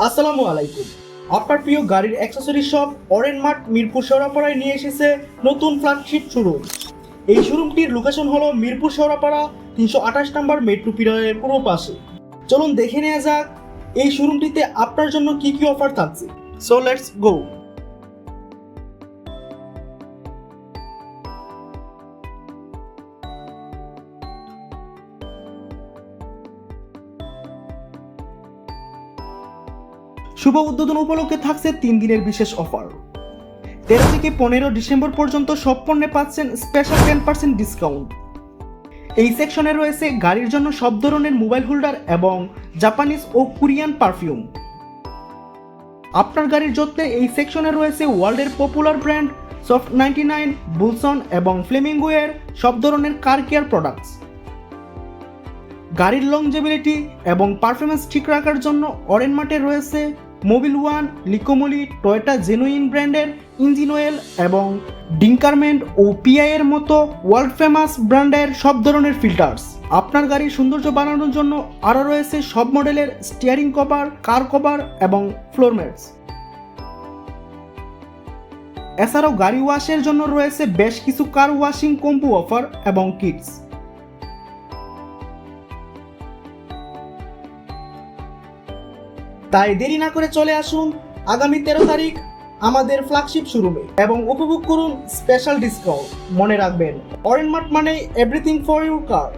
আসসালামু আলাইকুম। আপনার প্রিয় গাড়ির অ্যাক্সেসরি শপ অরেন মার্ট মিরপুর শেওড়াপাড়ায় নিয়ে এসেছে নতুন ফ্ল্যাগশিপ শোরুম। এই শোরুমটির লোকেশন হলো মিরপুর শেওড়াপাড়া ৩২৮ নম্বর মেট্রো পিলারের পূর্ব পাশে। চলুন দেখে নেওয়া যাক এই শোরুমটিতে আপনার জন্য কি কি অফার থাকছে। So let's go. শুভ উদ্বোধন উপলক্ষে থাকছে 3 দিনের বিশেষ অফার। 13 থেকে 15 ডিসেম্বর পর্যন্ত সব পণ্যে পাচ্ছেন স্পেশাল 10% ডিসকাউন্ট। এই সেকশনে রয়েছে গাড়ির জন্য সব ধরনের মোবাইল হোল্ডার এবং জাপানিজ ও কোরিয়ান পারফিউম। আপনার গাড়ির যত্নে এই সেকশনে রয়েছে ওয়ার্ল্ডের পপুলার ব্র্যান্ড সফট 99, বুলসন এবং ফ্লেমিঙ্গো এর সব ধরনের কার কেয়ার প্রোডাক্টস। গাড়ির লংজেবিলিটি এবং পারফরমেন্স ঠিক রাখার জন্য অরেন মার্টে রয়েছে মোবিল ওয়ান, লিকোমোলি, টয়োটা জেনুইন ব্র্যান্ডের ইঞ্জিন অয়েল এবং ডিঙ্কারমেন্ট ও পিআই এর মতো ওয়ার্ল্ড ফেমাস ব্র্যান্ডের সব ধরনের ফিল্টার্স। আপনার গাড়ির সৌন্দর্য বাড়ানোর জন্য আরও রয়েছে সব মডেলের স্টিয়ারিং কভার, কার কভার এবং ফ্লোর ম্যাটস। এছাড়াও গাড়ি ওয়াশের জন্য রয়েছে বেশ কিছু কার ওয়াশিং কম্বো অফার এবং কিটস। তাই দেরি না করে চলে আসুন আগামী 13 তারিখ আমাদের ফ্ল্যাগশিপ শোরুমে এবং উপভোগ করুন স্পেশাল ডিসকাউন্ট। মনে রাখবেন, অরেন মার্ট মানে এভরিথিং ফর ইউর কার।